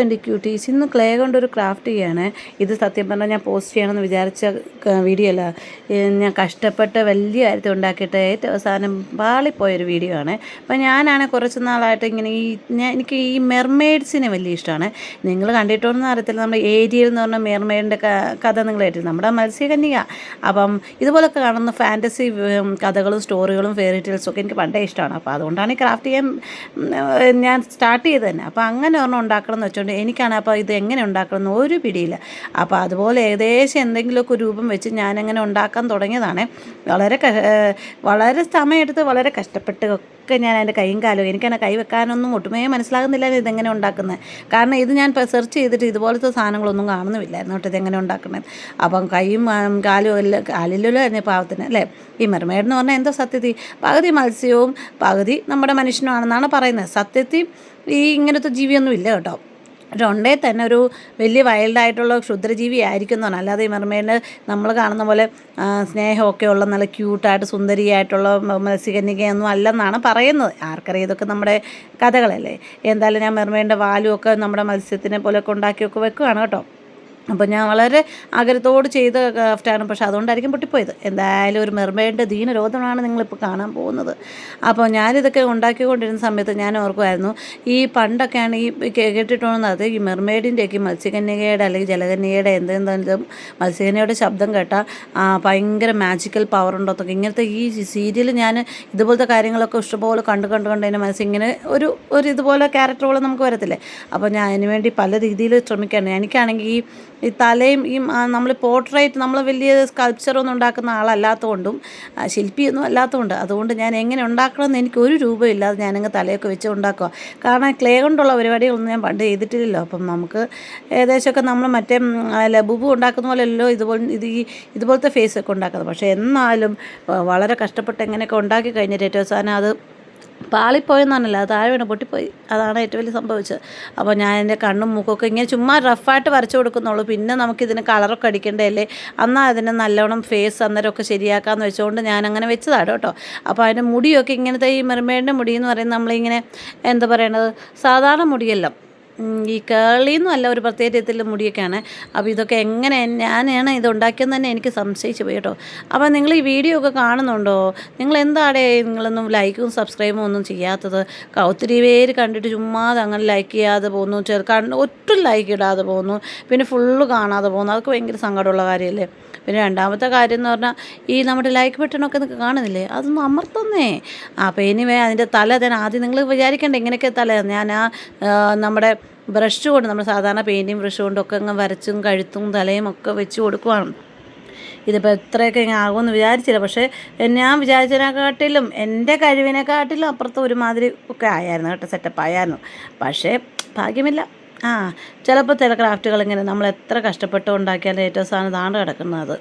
എൻ്റെ ക്യൂട്ടീസ്, ഇന്ന് ക്ലേ കൊണ്ടൊരു ക്രാഫ്റ്റ് ചെയ്യാണ്. ഇത് സത്യം പറഞ്ഞാൽ ഞാൻ പോസ്റ്റ് ചെയ്യണമെന്ന് വിചാരിച്ച വീഡിയോ അല്ല. ഞാൻ കഷ്ടപ്പെട്ട് വലിയ കാര്യത്തിൽ ഉണ്ടാക്കിയിട്ട് ഏറ്റവും അവസാനം പാളിപ്പോയൊരു വീഡിയോ ആണ്. അപ്പോൾ ഞാനാണെങ്കിൽ കുറച്ച് നാളായിട്ട് ഇങ്ങനെ എനിക്ക് ഈ മെർമെയ്ഡ്സിനെ വലിയ ഇഷ്ടമാണ്. നിങ്ങൾ കണ്ടിട്ടോന്നും അറിയത്തില്ല, നമ്മുടെ ഏരിയൽ എന്ന് പറഞ്ഞ മെർമെയ്ഡിൻ്റെ കഥ നിങ്ങൾ കേട്ടില്ല, നമ്മുടെ മത്സ്യകന്യക. അപ്പം ഇതുപോലൊക്കെ കാണുന്ന ഫാൻറ്റസി കഥകളും സ്റ്റോറികളും ഫെയറി ടെയിൽസും ഒക്കെ എനിക്ക് പണ്ടേ ഇഷ്ടമാണ്. അപ്പോൾ അതുകൊണ്ടാണ് ഈ ക്രാഫ്റ്റ് ചെയ്യാൻ ഞാൻ സ്റ്റാർട്ട് ചെയ്ത് തന്നെ. അപ്പോൾ അങ്ങനെ ഒരെണ്ണം ഉണ്ടാക്കണം എന്ന് വെച്ചുകൊണ്ട് എനിക്കാണ് അപ്പോൾ ഇത് എങ്ങനെ ഉണ്ടാക്കണമെന്ന് ഒരു പിടിയില്ല. അപ്പോൾ അതുപോലെ ഏകദേശം എന്തെങ്കിലുമൊക്കെ രൂപം വെച്ച് ഞാനങ്ങനെ ഉണ്ടാക്കാൻ തുടങ്ങിയതാണ്. വളരെ സമയമെടുത്ത് വളരെ കഷ്ടപ്പെട്ട് ഒക്കെ ഞാൻ അതിൻ്റെ കൈയും കാലും, എനിക്കതിനെ കൈ വെക്കാനൊന്നും ഒട്ടുമേ മനസ്സിലാകുന്നില്ല ഇതെങ്ങനെ ഉണ്ടാക്കുന്നത്. കാരണം ഇത് ഞാൻ ഇപ്പോൾ സെർച്ച് ചെയ്തിട്ട് ഇതുപോലത്തെ സാധനങ്ങളൊന്നും കാണുന്നുമില്ലായിരുന്നു കേട്ടോ, ഇതെങ്ങനെ ഉണ്ടാക്കുന്നത്. അപ്പം കൈയും കാലും എല്ലാം കാലിലല്ലോ തന്നെ പാവത്തിന് അല്ലേ. ഈ മെർമെയ്ഡ് എന്ന് പറഞ്ഞാൽ എന്തോ സത്യത്തിൽ പകുതി മത്സ്യവും പകുതി നമ്മുടെ മനുഷ്യനുമാണെന്നാണ് പറയുന്നത്. സത്യത്തിൽ ഈ ഇങ്ങനത്തെ ജീവിയൊന്നും ഇല്ല കേട്ടോ. രണ്ടേ തന്നെ ഒരു വലിയ വൈൽഡായിട്ടുള്ള ക്ഷുദ്രജീവി ആയിരിക്കും എന്നാണ്. അല്ലാതെ ഈ മെർമെയ്ഡിന് നമ്മൾ കാണുന്ന പോലെ സ്നേഹമൊക്കെ ഉള്ള നല്ല ക്യൂട്ടായിട്ട് സുന്ദരിയായിട്ടുള്ള മത്സ്യകന്യകയൊന്നും അല്ലെന്നാണ് പറയുന്നത്. ആർക്കറിയാം, ഇതൊക്കെ നമ്മുടെ കഥകളല്ലേ. എന്തായാലും ഞാൻ മെർമെയ്ഡിൻ്റെ വാലും ഒക്കെ നമ്മുടെ മത്സ്യത്തിനെ പോലെയൊക്കെ ഉണ്ടാക്കിയൊക്കെ വെക്കുകയാണ് കേട്ടോ. അപ്പോൾ ഞാൻ വളരെ ആഗ്രഹത്തോട് ചെയ്ത ക്രാഫ്റ്റാണ്, പക്ഷേ അതുകൊണ്ടായിരിക്കും പൊട്ടിപ്പോയത്. എന്തായാലും ഒരു മെർമെയ്ഡിൻ്റെ ദീനരോധനമാണ് നിങ്ങളിപ്പോൾ കാണാൻ പോകുന്നത്. അപ്പോൾ ഞാനിതൊക്കെ ഉണ്ടാക്കിക്കൊണ്ടിരുന്ന സമയത്ത് ഞാൻ ഓർക്കുമായിരുന്നു, ഈ പണ്ടൊക്കെയാണ് ഈ കേട്ടിട്ടുള്ളത് ഈ മെർമെയ്ഡിൻ്റെയൊക്കെ മത്സ്യകന്യകയുടെ അല്ലെങ്കിൽ ജലകന്യകയുടെ എന്തെങ്കിലും മത്സ്യകന്യയുടെ ശബ്ദം കേട്ടാൽ ഭയങ്കര മാജിക്കൽ പവർ ഉണ്ടോത്തൊക്കെ. ഇങ്ങനത്തെ ഈ സീരിയൽ ഞാൻ ഇതുപോലത്തെ കാര്യങ്ങളൊക്കെ ഇഷ്ടംപോലെ കണ്ട് എൻ്റെ മനസ്സിൽ ഇങ്ങനെ ഒരു ഇതുപോലെ ക്യാരക്ടറുകൾ നമുക്ക് വരത്തില്ലേ. അപ്പോൾ ഞാൻ അതിന് വേണ്ടി പല രീതിയിൽ ശ്രമിക്കുകയാണ്. എനിക്കാണെങ്കിൽ ഈ തലയും ഈ നമ്മൾ പോർട്രേറ്റ്, നമ്മൾ വലിയ സ്കൾപ്ചറൊന്നും ഉണ്ടാക്കുന്ന ആളല്ലാത്തതുകൊണ്ടും ശില്പിയൊന്നും അല്ലാത്തതുകൊണ്ട് അതുകൊണ്ട് ഞാൻ എങ്ങനെ ഉണ്ടാക്കണമെന്ന് എനിക്ക് ഒരു രൂപമില്ലാതെ ഞാനങ്ങ് തലയൊക്കെ വെച്ച് ഉണ്ടാക്കുക. കാരണം ക്ലേ കൊണ്ടുള്ള പരിപാടികളൊന്നും ഞാൻ പണ്ട് ചെയ്തിട്ടില്ലല്ലോ. അപ്പം നമുക്ക് ഏകദേശമൊക്കെ നമ്മൾ മറ്റേ ലബൂബു ഉണ്ടാക്കുന്ന പോലെയല്ലോ ഇതുപോലത്തെ ഫേസൊക്കെ ഉണ്ടാക്കുന്നത്. പക്ഷേ എന്നാലും വളരെ കഷ്ടപ്പെട്ട് എങ്ങനെയൊക്കെ ഉണ്ടാക്കി കഴിഞ്ഞിട്ട് ഏറ്റവും അവസാനം അത് പാളിപ്പോയെന്നാണല്ലോ, അത് താഴെ വീണ് പൊട്ടിപ്പോയി. അതാണ് ഏറ്റവും വലിയ സംഭവിച്ചത്. അപ്പോൾ ഞാൻ എൻ്റെ കണ്ണും മൂക്കൊക്കെ ഇങ്ങനെ ചുമ്മാ റഫായിട്ട് വരച്ചു കൊടുക്കുന്നുള്ളൂ. പിന്നെ നമുക്കിതിന് കളറൊക്കെ അടിക്കേണ്ടതല്ലേ, എന്നാൽ അതിന് നല്ലോണം ഫേസ് അന്നേരമൊക്കെ ശരിയാക്കാമെന്ന് വെച്ചുകൊണ്ട് ഞാനങ്ങനെ വെച്ചതാണ് കേട്ടോ. അപ്പോൾ അതിൻ്റെ മുടിയൊക്കെ ഇങ്ങനത്തെ ഈ മെർമെയ്ഡിൻ്റെ മുടി എന്ന് പറയുന്നത് നമ്മളിങ്ങനെ എന്താ പറയണത്, സാധാരണ മുടിയെല്ലാം ഈ കേളിന്നും അല്ല, ഒരു പ്രത്യേക രീതിയിലുള്ള മുടിയൊക്കെയാണ്. അപ്പോൾ ഇതൊക്കെ എങ്ങനെ ഞാനാണ് ഇത് ഉണ്ടാക്കിയെന്ന് തന്നെ എനിക്ക് സംശയിച്ച് പോയി കേട്ടോ. അപ്പോൾ നിങ്ങൾ ഈ വീഡിയോ ഒക്കെ കാണുന്നുണ്ടോ? നിങ്ങൾ എന്താടേ നിങ്ങളൊന്നും ലൈക്കും സബ്സ്ക്രൈബും ഒന്നും ചെയ്യാത്തത്? ഒത്തിരി പേര് കണ്ടിട്ട് ചുമ്മാതെ അങ്ങനെ ലൈക്ക് ചെയ്യാതെ പോകുന്നു, ഒട്ടും ലൈക്ക് ഇടാതെ പോകുന്നു, പിന്നെ ഫുള്ള് കാണാതെ പോകുന്നു. അതൊക്കെ ഭയങ്കര സങ്കടമുള്ള കാര്യമല്ലേ. പിന്നെ രണ്ടാമത്തെ കാര്യം എന്ന് പറഞ്ഞാൽ ഈ നമ്മുടെ ലൈക്ക് ബട്ടണൊക്കെ നിങ്ങൾക്ക് കാണുന്നില്ലേ, അതൊന്നും അമർത്തുന്നേ. അപ്പോൾ എനിവേ അതിൻ്റെ തല തന്നെ ആദ്യം നിങ്ങൾ വിചാരിക്കേണ്ട ഇങ്ങനെയൊക്കെ തല ഞാൻ നമ്മുടെ ബ്രഷ് കൊണ്ട്, നമ്മൾ സാധാരണ പെയിൻറ്റിങ് ബ്രഷ് കൊണ്ടൊക്കെ അങ്ങ് വരച്ചും കഴുത്തും തലയും ഒക്കെ വെച്ച് കൊടുക്കുവാണ്. ഇതിപ്പോൾ എത്രയൊക്കെ ഇങ്ങനെ ആകുമെന്ന് വിചാരിച്ചില്ല, പക്ഷേ ഞാൻ വിചാരിച്ചതിനെക്കാട്ടിലും എൻ്റെ കഴിവിനെക്കാട്ടിലും അപ്പുറത്ത് ഒരുമാതിരി ഒക്കെ ആയിരുന്നു കേട്ടോ, സെറ്റപ്പ് ആയിരുന്നു. പക്ഷേ ഭാഗ്യമില്ല. ചിലപ്പോൾ ചില ക്രാഫ്റ്റുകൾ ഇങ്ങനെ നമ്മൾ എത്ര കഷ്ടപ്പെട്ട് ഉണ്ടാക്കിയാലും ഏറ്റവും സാധനം താണ്ട് കിടക്കുന്നത്.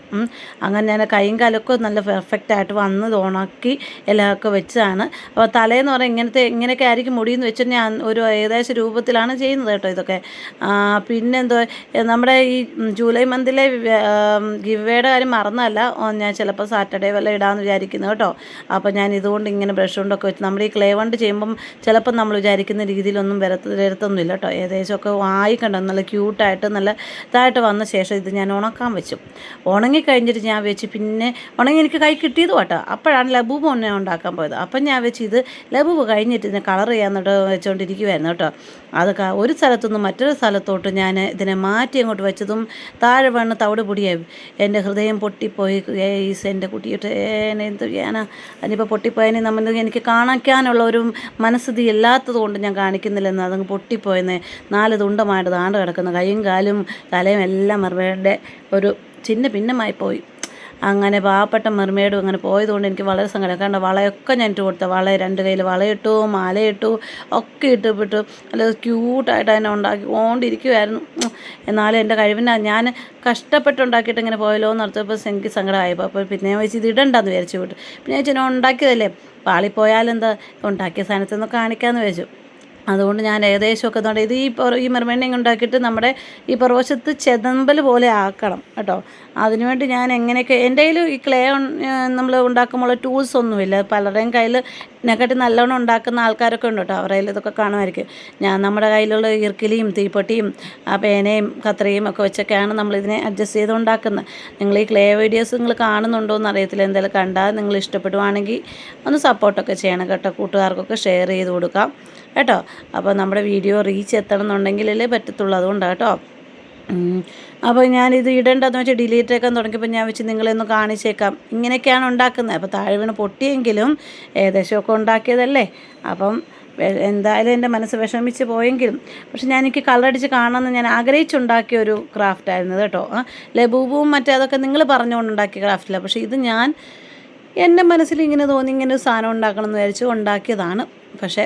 അങ്ങനെ ഞാൻ കൈയും കാലൊക്കെ നല്ല പെർഫെക്റ്റായിട്ട് വന്ന് ഉണക്കി എല്ലാമൊക്കെ വെച്ചതാണ്. അപ്പോൾ തലേന്ന് പറഞ്ഞാൽ ഇങ്ങനെയൊക്കെ ആയിരിക്കും മുടിയെന്ന് വെച്ചിട്ട് ഞാൻ ഒരു ഏകദേശം രൂപത്തിലാണ് ചെയ്യുന്നത് കേട്ടോ ഇതൊക്കെ. പിന്നെന്തോ നമ്മുടെ ഈ ജൂലൈ മന്തിലെ ഗിവേയുടെ കാര്യം മറന്നല്ല, ഞാൻ ചിലപ്പോൾ സാറ്റർഡേ വല്ല ഇടാമെന്ന് വിചാരിക്കുന്നു കേട്ടോ. അപ്പോൾ ഞാൻ ഇതുകൊണ്ട് ഇങ്ങനെ ബ്രഷ് കൊണ്ടൊക്കെ വെച്ച് നമ്മൾ ഈ ക്ലേ കൊണ്ട് ചെയ്യുമ്പം ചിലപ്പം നമ്മൾ വിചാരിക്കുന്ന രീതിയിലൊന്നും വരത്തൊന്നുമില്ല കേട്ടോ. ഏകദേശമൊക്കെ ആയി കണ്ടോ, നല്ല ക്യൂട്ടായിട്ട് നല്ല ഇതായിട്ട് വന്ന ശേഷം ഇത് ഞാൻ ഉണക്കാൻ വെച്ചു. ഉണങ്ങിക്കഴിഞ്ഞിട്ട് ഞാൻ വെച്ച് പിന്നെ ഉണങ്ങി എനിക്ക് കൈ കിട്ടിയത് കേട്ടോ. അപ്പോഴാണ് ലബൂബ് ഒന്നെ ഉണ്ടാക്കാൻ പോയത്. അപ്പം ഞാൻ വെച്ച് ഇത് ലബൂബ് കഴിഞ്ഞിട്ട് ഇതിനെ കളർ ചെയ്യാന്നിട്ട് വെച്ചുകൊണ്ടിരിക്കുമായിരുന്നു കേട്ടോ. അത് ഒരു സ്ഥലത്തുനിന്ന് മറ്റൊരു സ്ഥലത്തോട്ട് ഞാൻ ഇതിനെ മാറ്റി അങ്ങോട്ട് വെച്ചതും താഴെ വീണ് തവിട് പൊടിയായി. എൻ്റെ ഹൃദയം പൊട്ടിപ്പോയി. എൻ്റെ കുട്ടിയിട്ട് എന്ത് ചെയ്യാനാ, അതിനിപ്പോൾ പൊട്ടിപ്പോയതിന് എനിക്ക് കാണിക്കാനുള്ള ഒരു മനസ്ഥിതി ഇല്ലാത്തത് കൊണ്ട് ഞാൻ കാണിക്കുന്നില്ലെന്ന്. അതങ്ങ് പൊട്ടിപ്പോയെന്ന് 4 തുണ്ടമായിട്ട് താണ്ട് കിടക്കുന്ന കൈയും കാലും തലയും എല്ലാം മെർമെയ്ഡിൻ്റെ ഒരു ചിന്ന ഭിന്നമായി പോയി. അങ്ങനെ പാവപ്പെട്ട മെർമെയ്ഡും അങ്ങനെ പോയതുകൊണ്ട് എനിക്ക് വളരെ സങ്കടം. കാരണം വളയൊക്കെ ഞാൻ ഇട്ട് കൊടുത്ത, 2 കയ്യിൽ വളയിട്ടു, മാലയിട്ടു, ഒക്കെ ഇട്ടുപിട്ടു നല്ല ക്യൂട്ടായിട്ട് അതിനെ ഉണ്ടാക്കിക്കൊണ്ടിരിക്കുമായിരുന്നു. എന്നാലും എൻ്റെ കഴിവിനെ ഞാൻ കഷ്ടപ്പെട്ടുണ്ടാക്കിയിട്ട് ഇങ്ങനെ പോയല്ലോ എന്ന് ഓർത്തപ്പോൾ എനിക്ക് സങ്കടമായപ്പോൾ അപ്പോൾ പിന്നെ വെച്ച് ഇത് ഇടണ്ടെന്ന് വിചാരിച്ചു വിട്ടു. പിന്നെ ഞാൻ ഉണ്ടാക്കിയതല്ലേ, പാളിപ്പോയാലെന്താ, ഉണ്ടാക്കിയ സാധനത്തിൽ നിന്ന് കാണിക്കാമെന്ന് വെച്ചു. അതുകൊണ്ട് ഞാൻ ഏകദേശമൊക്കെ എന്താണ് ഇത് ഈ മെർമെൻഡിങ് ഉണ്ടാക്കിയിട്ട് നമ്മുടെ ഈ പുറവശത്ത് ചെതമ്പൽ പോലെ ആക്കണം കേട്ടോ. അതിനുവേണ്ടി ഞാൻ എങ്ങനെയൊക്കെ എൻ്റെ കയ്യിൽ ഈ ക്ലേ നമ്മൾ ഉണ്ടാക്കുമ്പോൾ ടൂൾസ് ഒന്നുമില്ല. പലരുടെയും കയ്യിൽ ഇതിനെക്കാട്ടി നല്ലോണം ഉണ്ടാക്കുന്ന ആൾക്കാരൊക്കെ ഉണ്ട് കേട്ടോ. അവരുടെ കയ്യിൽ ഇതൊക്കെ കാണുമായിരിക്കും. നമ്മുടെ കയ്യിലുള്ള ഈർക്കിലിയും തീപ്പെട്ടിയും ആ പേനയും കത്രികയും ഒക്കെ വെച്ചൊക്കെയാണ് നമ്മളിതിനെ അഡ്ജസ്റ്റ് ചെയ്ത് ഉണ്ടാക്കുന്നത്. നിങ്ങൾ ഈ ക്ലേ വീഡിയോസ് നിങ്ങൾ കാണുന്നുണ്ടോ എന്ന് അറിയത്തില്ല. എന്തായാലും കണ്ടാൽ നിങ്ങൾ ഇഷ്ടപ്പെടുവാണെങ്കിൽ ഒന്ന് സപ്പോർട്ടൊക്കെ ചെയ്യണം കേട്ടോ. കൂട്ടുകാർക്കൊക്കെ ഷെയർ ചെയ്ത് കൊടുക്കാം കേട്ടോ. അപ്പോൾ നമ്മുടെ വീഡിയോ റീച്ച് എത്തണം എന്നുണ്ടെങ്കിലല്ലേ പറ്റത്തുള്ളൂ. അതുകൊണ്ടാണ് കേട്ടോ. അപ്പോൾ ഞാനിത് ഇടേണ്ടതെന്ന് വെച്ചാൽ ഡിലീറ്റ് ആക്കാൻ തുടങ്ങിയപ്പോൾ ഞാൻ വെച്ച് നിങ്ങളെ ഒന്ന് കാണിച്ചേക്കാം. ഇങ്ങനെയൊക്കെയാണ് ഉണ്ടാക്കുന്നത്. അപ്പോൾ താഴെ വീണ് പൊട്ടിയെങ്കിലും ഏകദേശമൊക്കെ ഉണ്ടാക്കിയതല്ലേ. അപ്പം എന്തായാലും എൻ്റെ മനസ്സ് വിഷമിച്ച് പോയെങ്കിലും പക്ഷെ എനിക്ക് കളറടിച്ച് കാണണമെന്ന് ഞാൻ ആഗ്രഹിച്ചുണ്ടാക്കിയ ഒരു ക്രാഫ്റ്റായിരുന്നു കേട്ടോ. ലബൂബും മറ്റേ അതൊക്കെ നിങ്ങൾ പറഞ്ഞുകൊണ്ട് ഉണ്ടാക്കിയ ക്രാഫ്റ്റില്ല. പക്ഷേ ഇത് ഞാൻ എൻ്റെ മനസ്സിൽ ഇങ്ങനെ തോന്നി ഇങ്ങനെ ഒരു സാധനം ഉണ്ടാക്കണം എന്ന് വിചാരിച്ച് ഉണ്ടാക്കിയതാണ്. പക്ഷേ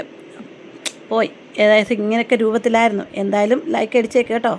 പോയി ഏകദേശം ഇങ്ങനെയൊക്കെ രൂപത്തിലായിരുന്നു. എന്തായാലും ലൈക്ക് അടിച്ചേക്ക് കേട്ടോ.